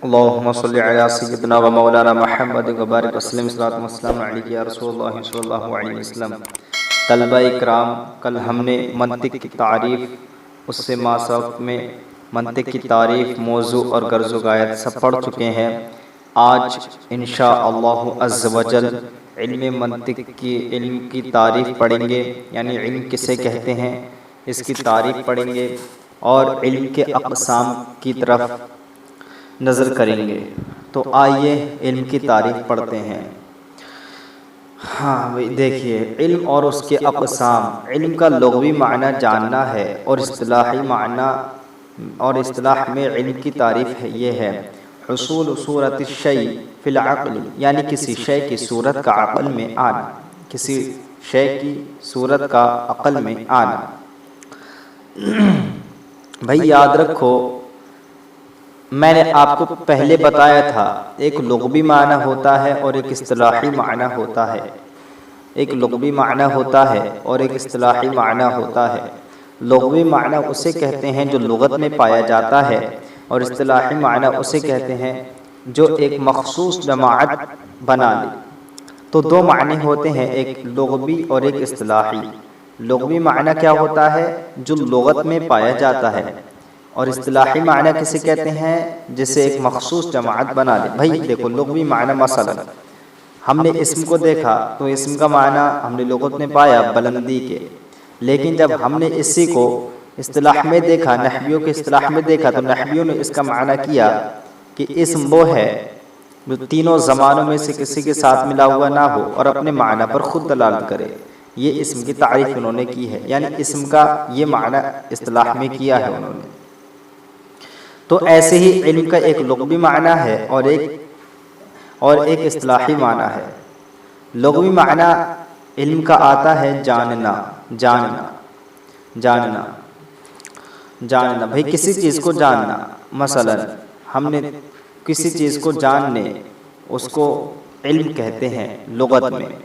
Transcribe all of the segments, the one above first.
اللهم صل على سيدنا ومولانا محمد وبارك وسلم صلاۃ والسلام علیک یا رسول اللہ صلی اللہ علیہ وسلم۔ طلبہ اکرام، کل ہم نے منطق کی تعریف، اس سے ما سبق میں منطق کی تعریف، موضوع اور غرض و غایت سب پڑھ چکے ہیں۔ آج انشاءاللہ عز وجل علم منطق کی علم کی تعریف پڑھیں گے، یعنی علم کسے کہتے ہیں اس کی تعریف پڑھیں گے اور علم کے اقسام کی طرف نظر کریں گے۔ تو آئیے علم کی تعریف پڑھتے ہیں۔ ہاں دیکھیے، علم اور اس کے اقسام۔ علم کا لغوی معنی جاننا ہے اور اصطلاحی معنی اور اصطلاح میں علم کی تعریف یہ ہے: حصول صورت الشیء فی العقل، یعنی کسی شے کی صورت کا عقل میں آنا، کسی شے کی صورت کا عقل میں آنا۔ بھائی یاد رکھو، میں نے آپ کو پہلے بتایا تھا ایک لغوی معنی ہوتا ہے اور ایک اصطلاحی معنی ہوتا ہے۔ ایک لغوی معنی ہوتا ہے اور ایک اصطلاحی معنی ہوتا ہے۔ لغوی معنی اسے کہتے ہیں جو لغت میں پایا جاتا ہے، اور اصطلاحی معنی اسے کہتے ہیں جو ایک مخصوص جماعت بنا لے۔ تو دو معنی ہوتے ہیں، ایک لغوی اور ایک اصطلاحی۔ لغوی معنی کیا ہوتا ہے؟ جو لغت میں پایا جاتا ہے، اور اصطلاحی معنی کسے کہتے ہیں؟ جسے ایک مخصوص جماعت بنا لے۔ بھائی دیکھو، لغوی معنی مثلا ہم نے اسم کو دیکھا تو اسم کا معنی ہم نے لغت میں پایا بلندی کے، لیکن جب ہم نے اسی کو اصطلاح میں دیکھا، نحویوں کے اصطلاح میں دیکھا، تو نحویوں نے اس کا معنی کیا کہ اسم وہ ہے جو تینوں زمانوں میں سے کسی کے ساتھ ملا ہوا نہ ہو اور اپنے معنی پر خود دلالت کرے۔ یہ اسم کی تعریف انہوں نے کی ہے، یعنی اسم کا یہ معنی اصطلاح میں کیا ہے انہوں نے۔ تو ایسے ہی علم کا ایک لغوی معنی ہے اور ایک اصطلاحی معنی ہے۔ لغوی معنی علم کا آتا ہے جاننا، جاننا، جاننا، جاننا۔ بھئی کسی چیز کو جاننا، مثلا ہم نے کسی چیز کو جاننے، اس کو علم کہتے ہیں لغت میں،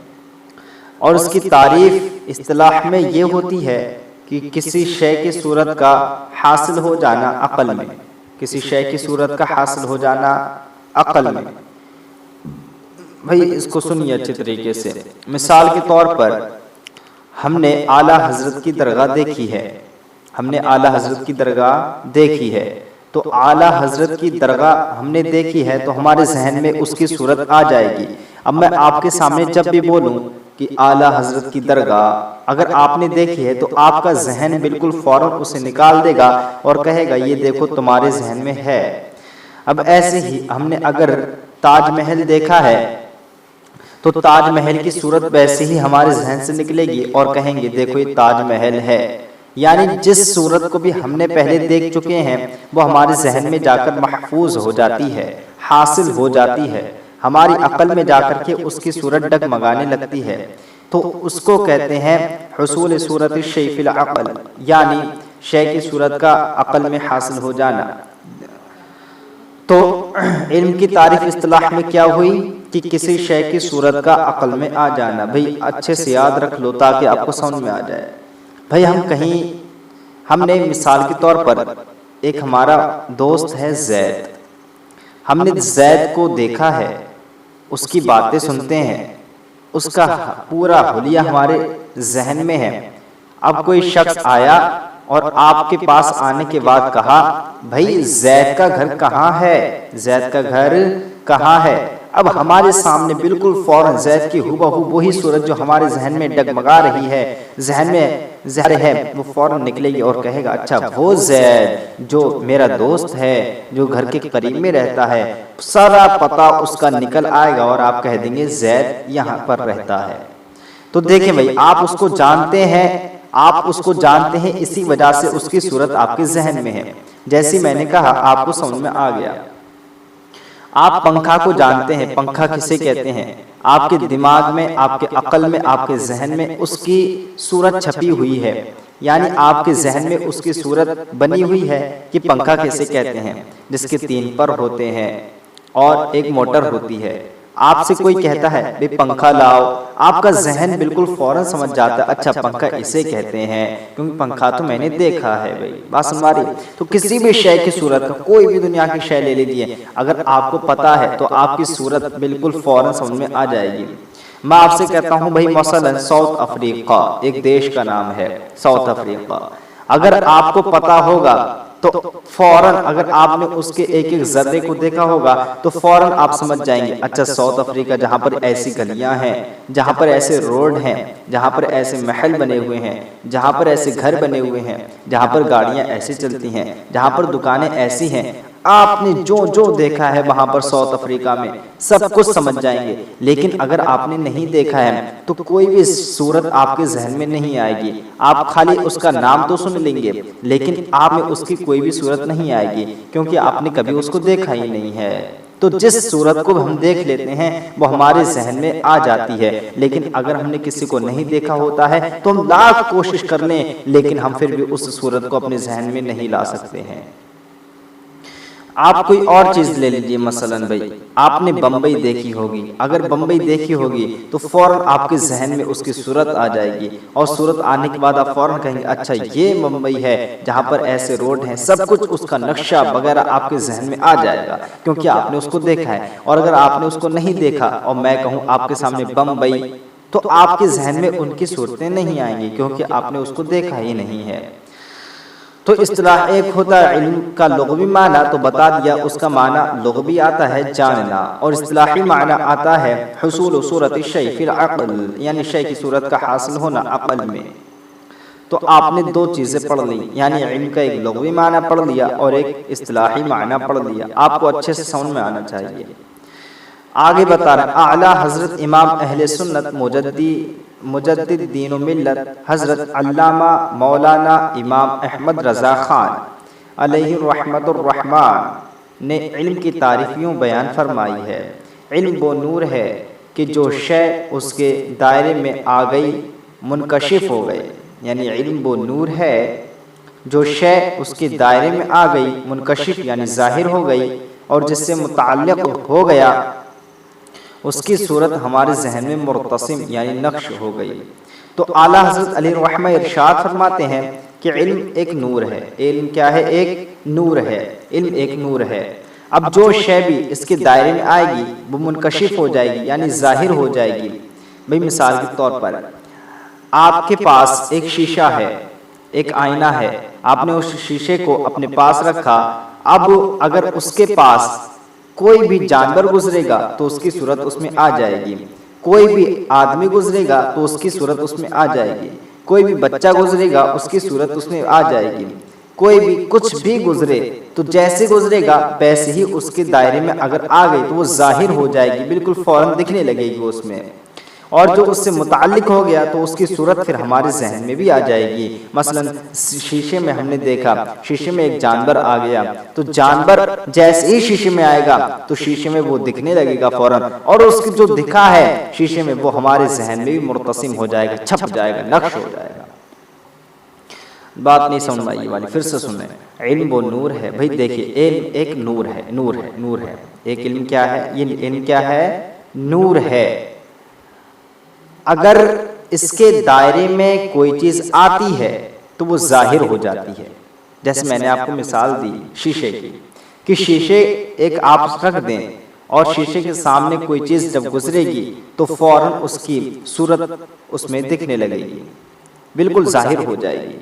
اور اس کی تعریف اصطلاح میں یہ ہوتی ہے کہ کسی شے کی صورت کا حاصل ہو جانا عقل میں، کسی شے کی صورت کا حاصل ہو جانا عقل میں۔ بھئی اس کو سنیے اچھے طریقے سے۔ مثال کے طور پر ہم نے اعلیٰ حضرت کی درگاہ دیکھی ہے، ہم نے اعلیٰ حضرت کی درگاہ دیکھی ہے، تو اعلیٰ حضرت کی درگاہ ہم نے دیکھی ہے تو ہمارے ذہن میں اس کی صورت آ جائے گی۔ اب میں آپ کے سامنے جب بھی بولوں کہ اعلیٰ حضرت کی درگاہ اگر آپ نے دیکھی ہے تو آپ کا ذہن بالکل فوراً اسے نکال دے گا اور کہے گا یہ دیکھو تمہارے ذہن میں ہے۔ اب ایسے ہی ہم نے اگر تاج محل دیکھا ہے تو تاج محل کی صورت ویسے ہی ہمارے ذہن سے نکلے گی اور کہیں گے دیکھو یہ تاج محل ہے۔ یعنی جس صورت کو بھی ہم نے پہلے دیکھ چکے ہیں وہ ہمارے ذہن میں جا کر محفوظ ہو جاتی ہے، حاصل ہو جاتی ہے، ہماری عقل میں جا کر کے اس کی صورت ڈگمگانے لگتی ہے۔ تو اس کو کہتے ہیں حصول صورت الشیء فی العقل، یعنی شے کی صورت کا عقل میں حاصل ہو جانا۔ تو علم کی تعریف اصطلاح میں کیا ہوئی کہ کسی شے کی صورت کا عقل میں آ جانا۔ بھئی اچھے سے یاد رکھ لو تاکہ آپ کو سمجھ میں آ جائے۔ بھئی ہم نے مثال کے طور پر ایک ہمارا دوست ہے زید، ہم نے زید کو دیکھا ہے، اس کی باتیں سنتے ہیں، اس کا پورا حلیہ ہمارے ذہن میں ہے۔ اب کوئی شخص آیا اور آپ کے پاس آنے کے بعد کہا بھائی زید کا گھر کہاں ہے، زید کا گھر کہاں ہے؟ اب ہمارے سامنے بالکل فوراً زید کی ہو وہی صورت جو ہمارے ذہن میں ڈگمگا رہی ہے، ذہن میں ظاہر ہے، وہ فوراً نکلے گی اور کہے گا اچھا وہ زید جو میرا دوست ہے، جو گھر کے قریب میں رہتا ہے، سارا پتہ اس کا نکل آئے گا اور آپ کہہ دیں گے زید یہاں پر رہتا ہے۔ تو دیکھیں بھئی آپ اس کو جانتے ہیں، آپ اس کو جانتے ہیں، اسی وجہ سے اس کی صورت آپ کے ذہن میں ہے۔ جیسی میں نے کہا آپ کو سمجھ میں آ گیا۔ آپ پنکھا کو جانتے ہیں، پنکھا کسے کہتے ہیں؟ آپ کے دماغ میں، آپ کے عقل میں، آپ کے ذہن میں اس کی صورت چھپی ہوئی ہے، یعنی آپ کے ذہن میں اس کی صورت بنی ہوئی ہے کہ پنکھا کسے کہتے ہیں، جس کے 3 پر ہوتے ہیں اور ایک موٹر ہوتی ہے، آپ سے کوئی کہتا ہے بے پنکھا لاؤ، آپ کا ذہن بالکل فوراً سمجھ جاتا ہے اچھا پنکھا اسے کہتے ہیں کیونکہ پنکھا تو میں نے دیکھا ہے بھائی، بات ہماری۔ تو کسی بھی شے کی صورت کا، کوئی بھی دنیا کی شے لے لیجیے، اگر آپ کو پتا ہے تو آپ کی صورت بالکل فوراً سمجھ میں آ جائے گی۔ میں آپ سے کہتا ہوں بھائی مثلا ساؤتھ افریقہ ایک دیش کا نام ہے، ساؤتھ افریقہ، اگر آپ کو پتا ہوگا تو فوراً اگر آپ نے اس کے ایک ایک ذرے کو دیکھا ہوگا تو فوراً آپ سمجھ جائیں گے اچھا ساؤتھ افریقہ جہاں پر ایسی گلیاں ہیں، جہاں پر ایسے روڈ ہیں، جہاں پر ایسے محل بنے ہوئے ہیں، جہاں پر ایسے گھر بنے ہوئے ہیں، جہاں پر گاڑیاں ایسی چلتی ہیں، جہاں پر دکانیں ایسی ہیں، آپ نے جو جو دیکھا ہے وہاں پر ساؤتھ افریقہ میں سب کچھ سمجھ جائیں گے۔ لیکن اگر آپ نے نہیں دیکھا ہے تو کوئی بھی صورت آپ کے ذہن میں نہیں آئے گی، آپ خالی اس کا نام تو سن لیں گے لیکن آپ میں اس کی کوئی بھی صورت نہیں آئے گی کیونکہ آپ نے کبھی اس کو دیکھا ہی نہیں ہے۔ تو جس صورت کو ہم دیکھ لیتے ہیں وہ ہمارے ذہن میں آ جاتی ہے، لیکن اگر ہم نے کسی کو نہیں دیکھا ہوتا ہے تو ہم لاکھ کوشش کر لیں لیکن ہم پھر بھی اس صورت کو اپنے ذہن میں نہیں لا سکتے ہیں۔ آپ کوئی اور چیز لے لیجئے، مثلا بھائی آپ نے بمبئی دیکھی ہوگی، اگر بمبئی دیکھی ہوگی تو فوراً آپ کے ذہن میں اس کی صورت آ جائے گی، اور صورت آنے کے بعد آپ فوراً کہیں گے اچھا یہ بمبئی ہے جہاں پر ایسے روڈ ہیں، سب کچھ اس کا نقشہ وغیرہ آپ کے ذہن میں آ جائے گا کیونکہ آپ نے اس کو دیکھا ہے۔ اور اگر آپ نے اس کو نہیں دیکھا اور میں کہوں آپ کے سامنے بمبئی، تو آپ کے ذہن میں ان کی صورتیں نہیں آئیں گی کیونکہ آپ نے اس کو دیکھا ہی نہیں ہے۔ تو اصطلاح ایک ہوتا ہے علم کا لغوی معنی، تو بتا دیا اس کا معنی لغوی آتا ہے جاننا، اور اصطلاحی معنی آتا ہے حصول صورت الشیء فی العقل، یعنی شے کی صورت کا حاصل ہونا عقل میں۔ تو آپ نے دو چیزیں پڑھ لی، یعنی علم کا ایک لغوی معنی پڑھ لیا اور ایک اصطلاحی معنی پڑھ لیا، آپ کو اچھے سے سمجھ میں آنا چاہیے۔ آگے بتا رہے اعلیٰ حضرت امام اہل سنت مجدد دین و ملت حضرت علامہ مولانا امام احمد رضا خان علیہ رحمت الرحمن نے علم کی تعریفیوں بیان فرمائی ہے۔ علم وہ نور ہے کہ جو شے اس کے دائرے میں آ گئی منکشف ہو گئی، یعنی علم وہ نور ہے جو شے اس کے دائرے میں آ گئی منکشف یعنی ظاہر ہو گئی اور جس سے متعلق ہو گیا اس کی صورت ہمارے ذہن میں مرتسم یعنی نقش ہو گئی۔ تو اعلیٰ حضرت علیہ الرحمہ ارشاد فرماتے ہیں کہ علم ایک نور ہے۔ علم کیا ہے؟ ایک نور ہے، علم ایک نور ہے۔ اب جو شے بھی اس کے دائرے میں آئے گی وہ منکشف ہو جائے گی یعنی ظاہر ہو جائے گی۔ بھئی مثال کے طور پر آپ کے پاس ایک شیشہ ہے، ایک آئینہ ہے، آپ نے اس شیشے کو اپنے پاس رکھا، اب اگر اس کے پاس کوئی بھی جانور گزرے گا تو اس کی صورت اس میں آ جائے گی، کوئی بھی آدمی گزرے گا تو اس کی صورت اس میں آ جائے گی، کوئی بھی بچہ گزرے گا اس کی صورت اس میں آ جائے گی، کوئی بھی کچھ بھی گزرے تو جیسے گزرے گا ویسے ہی اس کے دائرے میں اگر آ گئی تو وہ ظاہر ہو جائے گی، بالکل فوراً دکھنے لگے گی اس میں۔ اور جو اس سے متعلق ہو گیا تو اس کی صورت پھر ہمارے ذہن میں بھی آ جائے گی۔ مثلا شیشے میں ہم نے دیکھا، شیشے میں ایک جانور آ گیا تو جانور جیسے ہی شیشے میں آئے گا تو شیشے میں وہ دکھنے لگے گا فوراً، اور اس کی جو دکھا ہے شیشے میں وہ ہمارے ذہن میں بھی مرتسم ہو جائے گا، چھپ جائے گا، نقش ہو جائے گا۔ بات نہیں سمجھ میں آئی والی، پھر سے سنیں۔ علم وہ نور ہے، بھئی دیکھیے علم ایک نور ہے، نور ہے، نور ہے۔ ایک علم کیا ہے؟ یہ علم کیا ہے؟ نور ہے۔ اگر اس کے دائرے میں کوئی چیز آتی ہے تو وہ ظاہر ہو جاتی ہے۔ جیسے میں نے آپ کو مثال دی شیشے کی، کہ شیشے ایک آپ رکھ دیں اور شیشے کے سامنے کوئی چیز جب گزرے گی تو فوراً اس کی صورت اس میں دکھنے لگے گی، بالکل ظاہر ہو جائے گی۔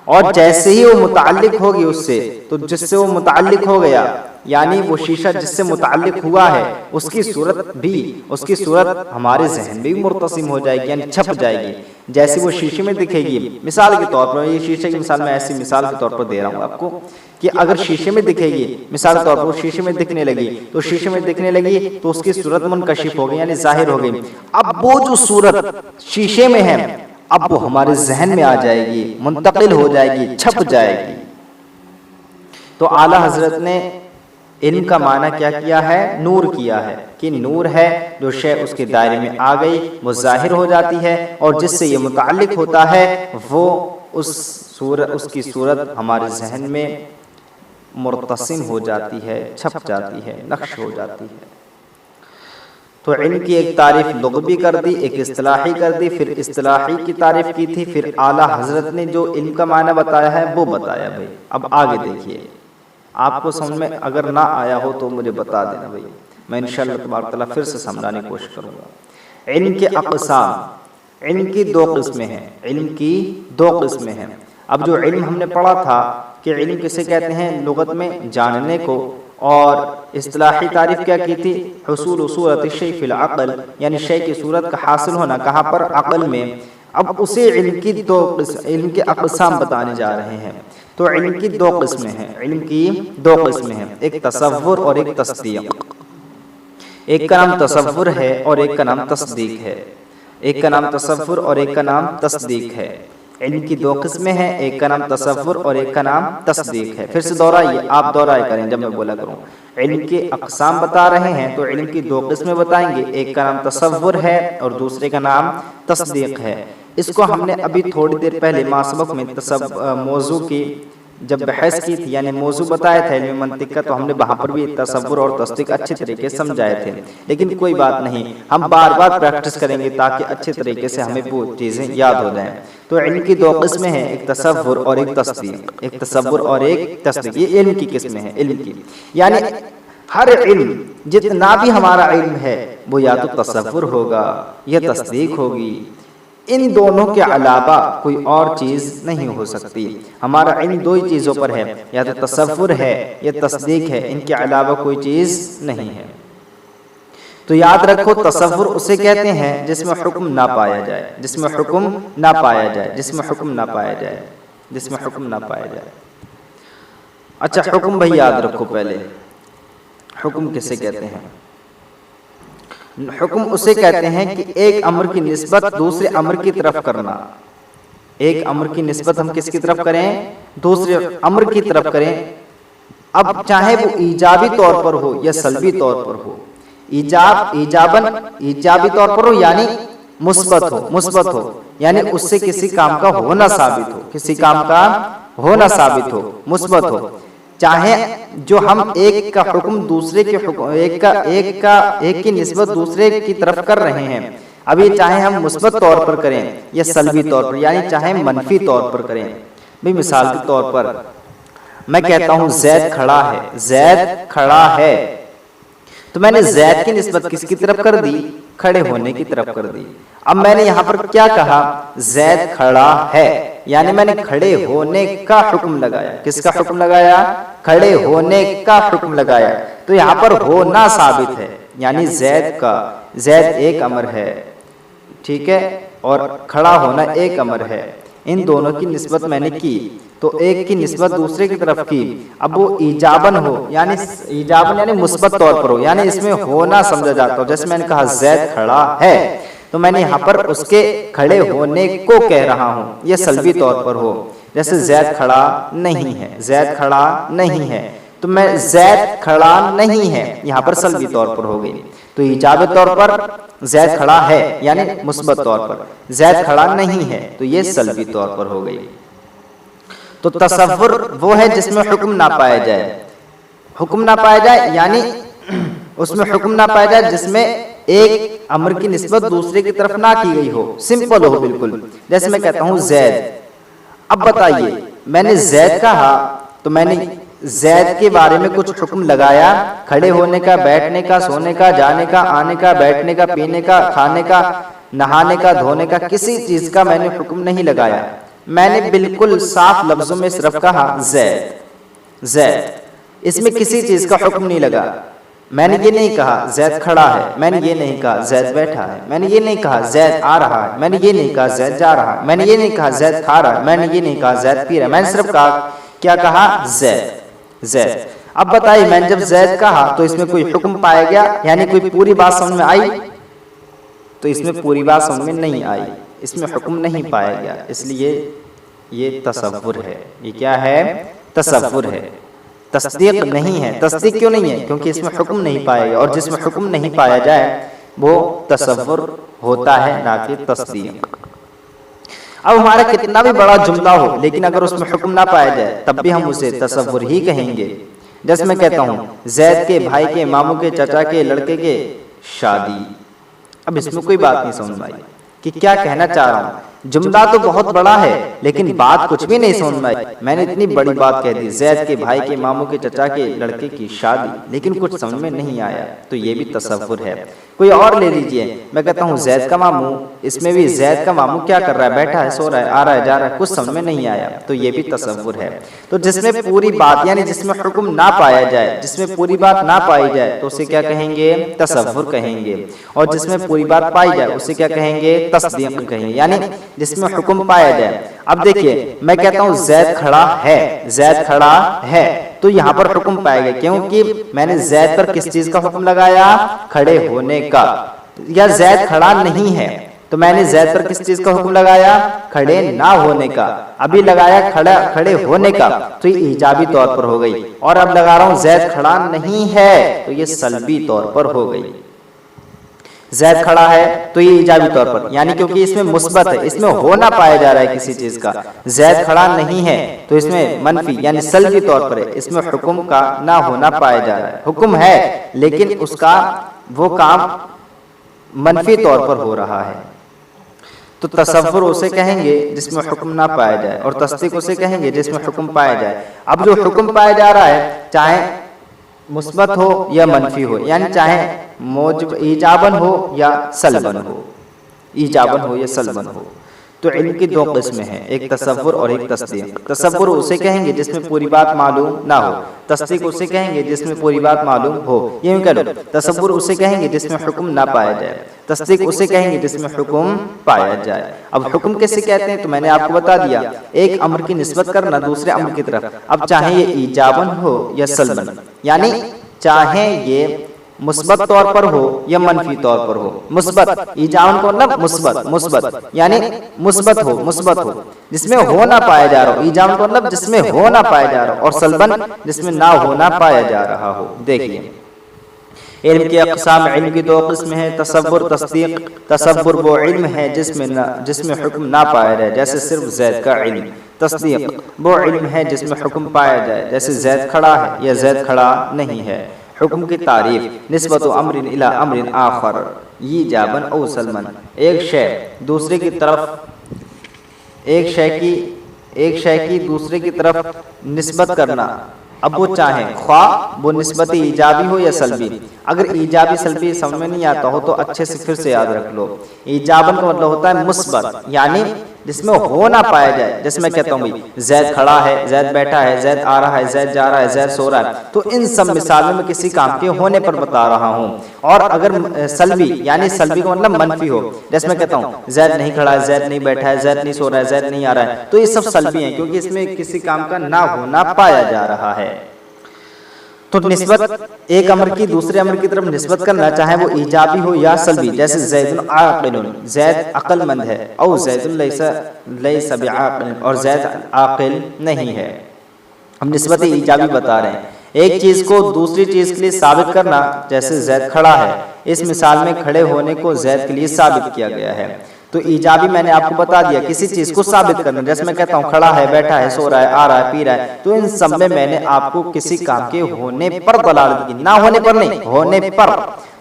اور جیسے ہی وہ متعلق ہوگی اس سے، تو جس سے وہ متعلق ہو گیا یعنی وہ شیشہ جس سے متعلق ہوا ہے اس کی صورت ہمارے ذہن میں بھی مرتسم ہو جائے گی یعنی چھپ جائے گی۔ جیسے وہ شیشے میں دکھے گی، مثال کے طور پر یہ شیشے کی مثال میں ایسی مثال کے طور پر دے رہا ہوں آپ کو کہ اگر شیشے میں دکھے گی، مثال کے طور پر وہ شیشے میں دکھنے لگی تو شیشے میں دکھنے لگی تو اس کی صورت منکشف ہو گئی یعنی ظاہر ہو گئی۔ اب وہ جو صورت شیشے میں ہے اب وہ ہمارے ذہن میں آ جائے گی، منتقل ہو جائے گی، چھپ جائے گی۔ تو اعلیٰ حضرت نے علم کا معنی کیا کیا ہے؟ نور کیا ہے، کہ نور ہے جو شے اس کے دائرے میں آ گئی وہ ظاہر ہو جاتی ہے، اور جس سے یہ متعلق ہوتا ہے وہ اس کی صورت ہمارے ذہن میں مرتسم ہو جاتی ہے، چھپ جاتی ہے، نقش ہو جاتی ہے۔ تو علم کی ایک تعریف لغوی کر دی، ایک اصطلاحی کر دی، پھر اصطلاحی کی تعریف کی تھی، پھر اعلیٰ حضرت نے جو علم کا معنی بتایا ہے وہ بتایا بھائی۔ اب آگے دیکھیے، آپ کو سمجھ میں اگر نہ آیا ہو تو مجھے بتا دینا بھائی، میں انشاءاللہ تبارک تعالیٰ پھر سے سمجھانے کی کوشش کروں گا۔ علم کے اقسام، علم کی دو قسمیں ہیں، علم کی دو قسمیں ہیں۔ اب جو علم ہم نے پڑھا تھا کہ علم کسے کہتے ہیں لغت میں جاننے کو، اور اصطلاحی تعریف کیا کی تھی؟ حصول صورت الشیء فی العقل، یعنی شے کی صورت کا حاصل ہونا کہاں پر؟ عقل میں۔ اب اسی علم کی دو علم کے اقسام بتانے جا رہے ہیں۔ تو علم کی دو قسمیں ہیں، علم کی دو قسمیں ہیں، ایک تصور اور ایک تصدیق۔ ایک کا نام تصور ہے اور ایک کا نام تصدیق ہے، ایک کا نام تصور اور ایک کا نام تصدیق ہے۔ علم کی دو قسمیں ہیں، ایک کا نام تصور اور ایک کا نام تصدیق ہے۔ پھر سے دہرائیے، آپ دہرائے کریں جب میں بولا کروں۔ علم کے اقسام بتا رہے ہیں تو علم کی دو قسمیں بتائیں گے، ایک کا نام تصور ہے اور دوسرے کا نام تصدیق ہے۔ اس کو ہم نے ابھی تھوڑی دیر پہلے ماسبق میں موضوع کی جب بحث کی تھی، یعنی موضوع بتایا تھا علم منطق کا، تو ہم نے وہاں پر بھی تصور اور تصدیق اچھے طریقے سے سمجھائے تھے، لیکن کوئی بات نہیں، ہم بار بار پریکٹس کریں گے تاکہ اچھے طریقے سے ہمیں وہ چیزیں یاد ہو جائیں۔ تو علم کی دو قسمیں ہیں، ایک تصور اور ایک تصدیق، ایک تصور اور ایک تصدیق، یہ علم کی قسمیں ہیں۔ علم کی یعنی ہر علم، جتنا بھی ہمارا علم ہے وہ یا تو تصور ہوگا یا تصدیق ہوگی، ان دونوں کے علاوہ کوئی اور چیز نہیں ہو سکتی۔ ہمارا علم دو ہی چیزوں پر ہے، یا تو تصور ہے یا تصدیق ہے، ان کے علاوہ کوئی چیز نہیں ہے۔ تو یاد رکھو، تصور اسے کہتے ہیں جس میں حکم نہ پایا جائے، جس میں حکم نہ پایا جائے، جس میں حکم نہ پایا جائے، جس میں حکم نہ پایا جائے۔ اچھا، حکم بھائی یاد رکھو، پہلے حکم کسے کہتے ہیں؟ حکم اسے کہتے ہیں کہ ایک امر کی نسبت دوسرے امر کی طرف کرنا۔ ایک امر کی نسبت ہم کس کی طرف کریں؟ دوسرے امر کی طرف کریں، اب چاہے وہ ایجابی طور پر ہو یا سلبی طور پر ہو۔ ایجابی طور پر ہو یعنی مثبت ہو یعنی اس سے کسی کام کا ہونا ثابت ہو، کسی کام کا ہونا ثابت ہو، مثبت ہو۔ چاہے جو ہم ایک کا حکم دوسرے کے حکم، ایک کی نسبت دوسرے کی طرف کر رہے ہیں، اب یہ چاہے ہم مثبت طور پر کریں یا سلبی طور پر، یعنی چاہے منفی طور پر کریں۔ بھی مثال کے طور پر میں کہتا ہوں زید کھڑا ہے، زید کھڑا ہے، تو میں نے زید کی نسبت کس کی طرف کر دی؟ کھڑے ہونے کی طرف کر دی۔ اب میں نے یہاں پر کیا کہا؟ زید کھڑا ہے، یعنی میں نے کھڑے ہونے کا حکم لگایا۔ کس کا حکم لگایا؟ کھڑے ہونے کا حکم لگایا۔ تو یہاں پر ہونا ثابت ہے، یعنی زید ایک امر ہے، ٹھیک ہے، اور کھڑا ہونا ایک امر ہے۔ ان دونوں کی نسبت میں نے کی، تو ایک کی نسبت دوسرے کی طرف کی، اب وہ ایجابن ہو، یعنی مثبت طور پر ہو، یعنی اس میں ہونا سمجھا جاتا ہو۔ جیسے میں نے کہا زید کھڑا ہے، تو میں نے یہاں پر اس کے کھڑے ہونے کو کہہ رہا ہوں، یہ سلبی طور پر ہو۔ جیسے زید کھڑا نہیں ہے، زید کھڑا نہیں ہے، تو میں زید کھڑا نہیں ہے یہاں پر سلبی طور پر ہو گئی۔ تو ایجابی طور پر زید کھڑا ہے یعنی مثبت طور پر، زید کھڑا نہیں ہے تو یہ سلبی طور پر ہو گئی۔ تو تصور وہ ہے جس میں حکم نہ پایا جائے، حکم نہ پایا جائے یعنی اس میں حکم نہ پایا جائے جس میں ایک امر کی نسبت دوسرے کی طرف نہ کی گئی ہو، سمپل ہو بالکل۔ جیسے میں کہتا ہوں زید، اب بتائیے میں نے زید کہا تو میں نے زید کے بارے میں کچھ حکم لگایا، کھڑے ہونے کا، بیٹھنے کا، سونے کا، جانے کا، آنے کا، بیٹھنے کا، پینے کا، کھانے کا، نہانے کا، دھونے کا، کسی چیز کا میں نے حکم نہیں لگایا۔ میں نے بالکل صاف لفظوں میں صرف کہا زید، زید، اس میں کسی چیز کا حکم نہیں لگا۔ میں نے یہ نہیں کہا زید کھڑا ہے، میں نے یہ نہیں کہا زید بیٹھا ہے، میں نے یہ نہیں کہا زید آ رہا ہے، میں نے یہ نہیں کہا زید جا رہا ہے، میں نے یہ نہیں کہا زید کھا رہا ہے، میں نے یہ نہیں کہا زید پی رہا ہے، میں نے صرف کہا، کیا کہا؟ زید، زید۔ اب بتائیے میں نے جب زید کہا تو اس میں کوئی حکم پایا گیا، یعنی کوئی پوری بات سمجھ میں آئی؟ تو اس میں پوری بات سمجھ میں نہیں آئی، اس میں حکم نہیں پایا گیا، اس لیے یہ تصور ہے۔ یہ کیا ہے؟ تصور ہے، تصدیق نہیں ہے۔ تصدیق کیوں نہیں ہے؟ کیونکہ اس میں حکم نہیں پایا گیا، اور جس میں حکم نہیں پایا جائے وہ تصور ہوتا ہے، نہ کہ تصدیق۔ اب ہمارا کتنا بھی بڑا جملہ ہو لیکن اگر اس میں حکم نہ پایا جائے تب بھی ہم اسے تصور ہی کہیں گے۔ جیسے میں کہتا ہوں زید کے بھائی کے ماموں کے چچا کے لڑکے کے شادی، اب اس میں کوئی بات نہیں سمجھ میں آئی کہ کیا کہنا چاہ رہا ہوں. جملہ تو بہت بڑا ہے لیکن بات کچھ بھی نہیں سمجھ میں آئی. میں نے اتنی بڑی بات کہہ دی، زید کے بھائی کے ماموں کے چچا کے لڑکے کی شادی، لیکن کچھ سمجھ میں نہیں آیا. تو یہ بھی تصور ہے. کوئی اور لے لیجئے، میں کہتا ہوں زید کا ماموں، اس میں بھی زید کا ماموں کیا کر رہا ہے، بیٹھا ہے، سو رہا ہے، آ رہا ہے، جا رہا ہے، کچھ سمجھ میں نہیں آیا. تو یہ بھی تصور ہے. تو جس میں پوری بات یعنی جس میں حکم نہ پایا جائے، جس میں پوری بات نہ پائی جائے تو اسے کیا کہیں گے، تصور کہیں گے. اور جس میں پوری بات پائی جائے اسے کیا کہیں گے، تصدیق کہیں گے. یعنی جس میں حکم پایا جائے. اب دیکھیے میں کہتا ہوں زید کھڑا ہے، زید کھڑا ہے، تو یہاں پر حکم پائے گا کیونکہ میں نے زید پر کس چیز کا حکم لگایا، کھڑے ہونے کا. یا زید کھڑا نہیں ہے تو میں نے زید پر کس چیز کا حکم لگایا، کھڑے نہ ہونے کا. ابھی لگایا کھڑے ہونے کا تو یہ ایجابی طور پر ہو گئی. اور اب لگا رہا ہوں زید کھڑا نہیں ہے تو یہ سلبی طور پر ہو گئی. زید کھڑا ہے تو یہ ایجابی طور پر، یعنی کیونکہ اس میں مثبت ہے، اس میں ہونا پایا جا رہا ہے کسی چیز کا. زید کھڑا نہیں ہے تو اس میں منفی یعنی سلبی طور پر ہے، اس میں حکم کا نہ ہونا پایا جا رہا ہے. حکم ہے لیکن اس کا وہ کام منفی طور پر ہو رہا ہے. تو تصور اسے کہیں گے جس میں حکم نہ پایا جائے، اور تصدیق اسے کہیں گے جس میں حکم پایا جائے. اب جو حکم پایا جا رہا ہے چاہے مثبت ہو یا منفی ہو، یعنی چاہے موجب ایجابن ہو یا سلبن ہو، ایجابن ہو یا سلبن ہو. تو علم کی دو قسمیں ہیں، ایک تصور اور ایک تصدیق. تصور اسے کہیں گے جس میں پوری بات معلوم نہ ہو، تصدیق اسے کہیں گے جس میں پوری بات معلوم ہو. یہ کہہ لو تصور اسے کہیں گے جس میں حکم نہ پایا جائے، تصدیق اسے کہیں گے جس میں حکم پایا جائے. اب حکم کیسے کہتے ہیں تو میں نے آپ کو بتا دیا، ایک امر کی نسبت کرنا دوسرے امر کی طرف. اب چاہے یہ ایجابن ہو یا سلبن، یعنی چاہے یہ مثبت طور پر ہو یا منفی طور پر ہو. مثبت ایجابن کو مطلب مثبت یعنی مثبت ہو جس میں ہونا پایا جا رہا ہو، ایجابن کو مطلب جس میں ہونا پایا جا رہا ہو، اور سلبن جس میں نہ ہونا پایا جا رہا ہو. دیکھیے علم کی اقسام، علم کی دو قسم ہیں، تصور تصدیق. تصور وہ علم ہے جس میں حکم نہ پایا جائے، جیسے صرف زید کا علم. تصدیق وہ علم ہے جس میں حکم پایا جائے، جیسے زید کھڑا ہے یا زید کھڑا نہیں ہے. حکم کی تعریف، نسبت امر الی امر آخر ایجابا او سلبا. ایک شے دوسرے کی طرف، ایک شے کی دوسرے کی طرف نسبت کرنا. اب وہ چاہیں خواہ وہ نسبت ایجابی ہو یا سلبی. اگر ایجابی سلبی سمجھ میں نہیں آتا ہو تو اچھے سے پھر سے یاد رکھ لو. ایجابن کا مطلب ہوتا ہے مثبت، یعنی جس میں ہونا پایا جائے. جیسے میں کہتا ہوں زید کھڑا ہے، زید بیٹھا ہے، زید آ رہا ہے، زید جا رہا ہے، زید سو رہا ہے، تو ان سب مثالوں میں کسی کام کے ہونے پر بتا رہا ہوں. اور اگر سلبی یعنی سلبی کا مطلب منفی ہو، جیسے میں کہتا ہوں زید نہیں کھڑا ہے، زید نہیں بیٹھا ہے، زید نہیں سو رہا ہے، زید نہیں آ رہا ہے، تو یہ سب سلبی ہیں کیونکہ اس میں کسی کام کا نہ ہونا پایا جا رہا ہے. تو نسبت ایک امر کی دوسرے امر کی طرف نسبت کرنا، چاہے وہ ایجابی ہو یا سلبی. جیسے زید عاقل، زید عقل مند ہے، او زید لیس بعاقل، اور زید عاقل نہیں ہے. ہم نسبت ایجابی بتا رہے ہیں. ایک چیز کو دوسری چیز کے لیے ثابت کرنا، جیسے زید کھڑا ہے، اس مثال میں کھڑے ہونے کو زید کے لیے ثابت کیا گیا ہے. تو ایجابی میں نے آپ کو بتا دیا کسی چیز کو ثابت کرنا، جیسے میں کہتا ہوں کھڑا ہے، بیٹھا ہے، سو رہا ہے، آ رہا ہے، پی رہا ہے، تو ان سب میں نے آپ کو کسی کام کے ہونے پر دلالت کی، نہ ہونے پر نہیں، ہونے پر.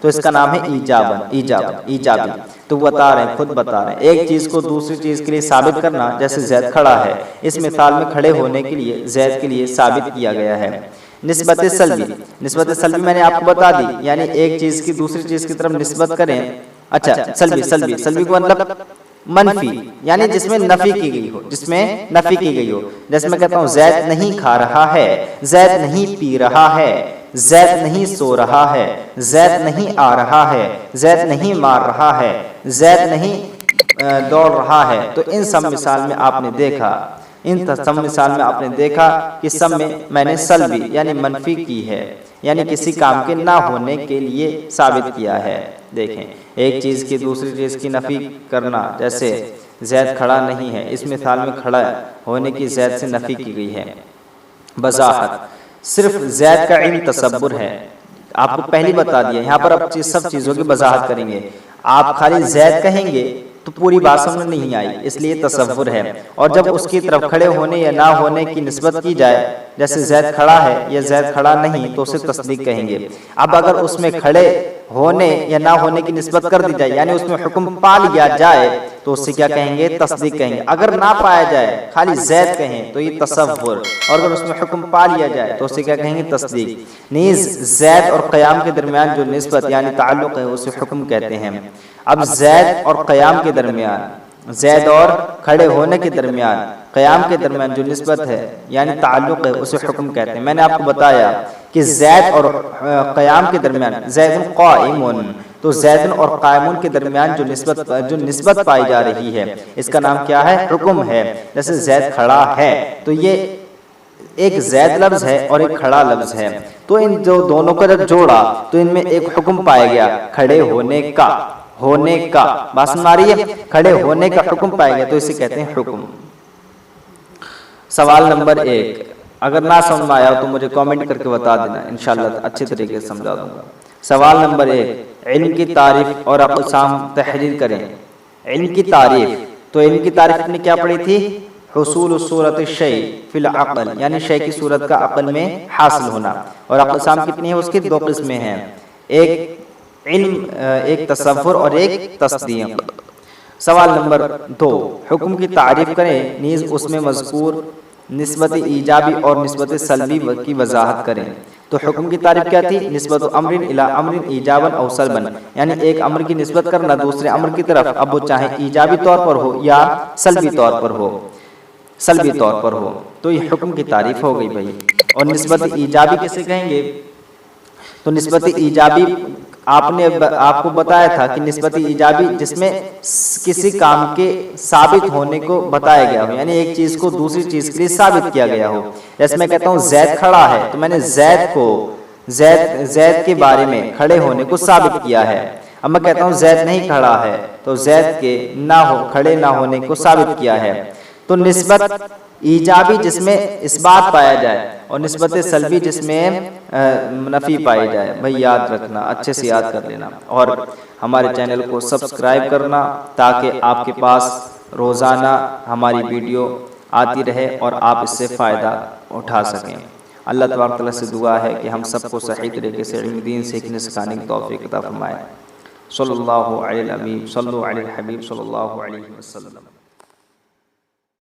تو اس کا نام ہے ایجابی. تو بتا رہے ہیں، خود بتا رہے ہیں، ایک چیز کو دوسری چیز کے لیے ثابت کرنا، جیسے زید کھڑا ہے، اس مثال میں کھڑے ہونے کے لیے زید کے لیے ثابت کیا گیا ہے. نسبت سلبی میں نے آپ کو بتا دی، یعنی ایک چیز کی دوسری چیز کی طرف نسبت کریں. اچھا سلبی کو مطلب منفی، یعنی جس میں نفی کی گئی ہو، جیسے میں کہتا ہوں زید نہیں کھا رہا ہے، زید نہیں پی رہا ہے، زید نہیں سو رہا ہے، زید نہیں آ رہا ہے، زید نہیں مار رہا ہے، زید نہیں دوڑ رہا ہے. تو ان سب مثال میں آپ نے دیکھا کہ سب میں نے سلبی یعنی منفی کی ہے، یعنی کسی کام کے نہ ہونے کے لیے ثابت کیا ہے. دیکھیں ایک چیز کی دوسری چیز کی نفی کرنا، جیسے زید کھڑا نہیں ہے، اس مثال میں کھڑا ہونے کی زید سے نفی کی گئی ہے. وضاحت، صرف زید کا علم تصور ہے. آپ کو پہلی بتا دیا، یہاں پر اب سب چیزوں کی وضاحت کریں گے. آپ خالی زید کہیں گے تو پوری بات سمجھ نہیں آئی، اس لیے تصور ہے۔ اور جب اس کی طرف کھڑے ہونے یا نہ ہونے کی نسبت کی جائے، جیسے زید کھڑا ہے یا زید کھڑا نہیں، تو اسے تصدیق کہیں گے۔ اب اگر اس میں کھڑے ہونے یا نہ ہونے کی نسبت کر دی جائے، یعنی اس میں حکم پا لیا جائے، تو اس سے کیا کہیں گے؟ تصدیق کہیں گے۔ اگر نہ پایا جائے، خالی زید کہیں، تو یہ تصور، اور اگر اس میں حکم پا لیا جائے تو اسے کیا کہیں گے؟ تصدیق۔ نیز زید اور قیام کے درمیان جو نسبت یعنی تعلق ہے اسے حکم کہتے ہیں۔ اب زید اور قیام کے درمیان، زید اور کھڑے ہونے کے درمیان، قیام کے درمیان جو نسبت ہے یعنی تعلق ہے اسے حکم کہتے ہیں۔ میں نے آپ کو بتایا کہ زید اور قیام کے درمیان، زید قائم، تو زید اور قائمون کے درمیان جو نسبت پائی جا رہی ہے اس کا نام کیا ہے؟ حکم ہے۔ جیسے زید کھڑا ہے تو یہ ایک زید لفظ ہے اور ایک کھڑا لفظ ہے، تو ان جو دونوں کو جب جوڑا تو ان میں ایک حکم پایا گیا کھڑے ہونے کا، ہونے کا، بات سمجھ آ رہی ہے؟ کھڑے ہونے کا حکم پایا گیا تو اسے کہتے ہیں حکم۔ سوال نمبر 1، اگر نہ سمجھ میں آیا تو مجھے کامنٹ کر کے بتا دینا، انشاءاللہ اچھے طریقے سے سمجھا دوں گا۔ سوال نمبر 1، علم کی تعریف اور اقسام تحریر کریں۔ علم کی تعریف، تو علم کی تعریف نے کیا پڑھی تھی؟ حصول صورت الشیء فی العقل، یعنی شے کی صورت کا عقل میں حاصل ہونا۔ اور اقسام کتنی ہیں اس کی؟ 2 قسمیں ہیں، ایک علم، ایک تصور اور ایک تصدیق۔ سوال نمبر 2، حکم کی تعریف کریں، نیز اس میں مذکور نسبت ایجابی اور نسبت سلبی کی وضاحت کریں۔ تو حکم کی تعریف کیا تھی؟ نسبت امر الی امر ایجابا او سلبا، یعنی ایک امر کی نسبت کرنا دوسرے امر کی طرف، اب وہ چاہے ایجابی طور پر ہو یا سلبی طور پر ہو، سلبی طور پر ہو، تو یہ حکم کی تعریف ہو گئی بھائی۔ اور نسبت ایجابی کیسے کہیں گے؟ تو نسبت ایجابی آپ کو بتایا تھا کہ نسبت ایجابی جس میں کسی کام کے ثابت ہونے کو بتایا گیا ہو، یعنی ایک چیز کو دوسری چیز کے لیے ثابت کیا گیا ہو۔ جیسے میں کہتا ہوں زید کھڑا ہے تو میں نے زید کے بارے میں کھڑے ہونے کو ثابت کیا ہے۔ اب میں کہتا ہوں زید نہیں کھڑا ہے تو زید کے کھڑے نہ ہونے کو ثابت کیا ہے۔ تو نسبت ایجابی جس میں اثبات پایا جائے اور نسبت سلبی جس میں نفی پائی جائے، بھائی یاد رکھنا، اچھے سے یاد کر لینا، اور ہمارے چینل کو سبسکرائب کرنا تاکہ آپ کے پاس روزانہ ہماری ویڈیو آتی رہے اور آپ اس سے فائدہ اٹھا سکیں۔ اللہ تبارک تعالیٰ سے دعا ہے کہ ہم سب کو صحیح طریقے سے علم دین سیکھنے سکھانے کی توفیق عطا فرمائے۔ صلی اللہ علیہ النبی، صلی اللہ علیہ الحبیب، صلی اللہ علیہ وسلم۔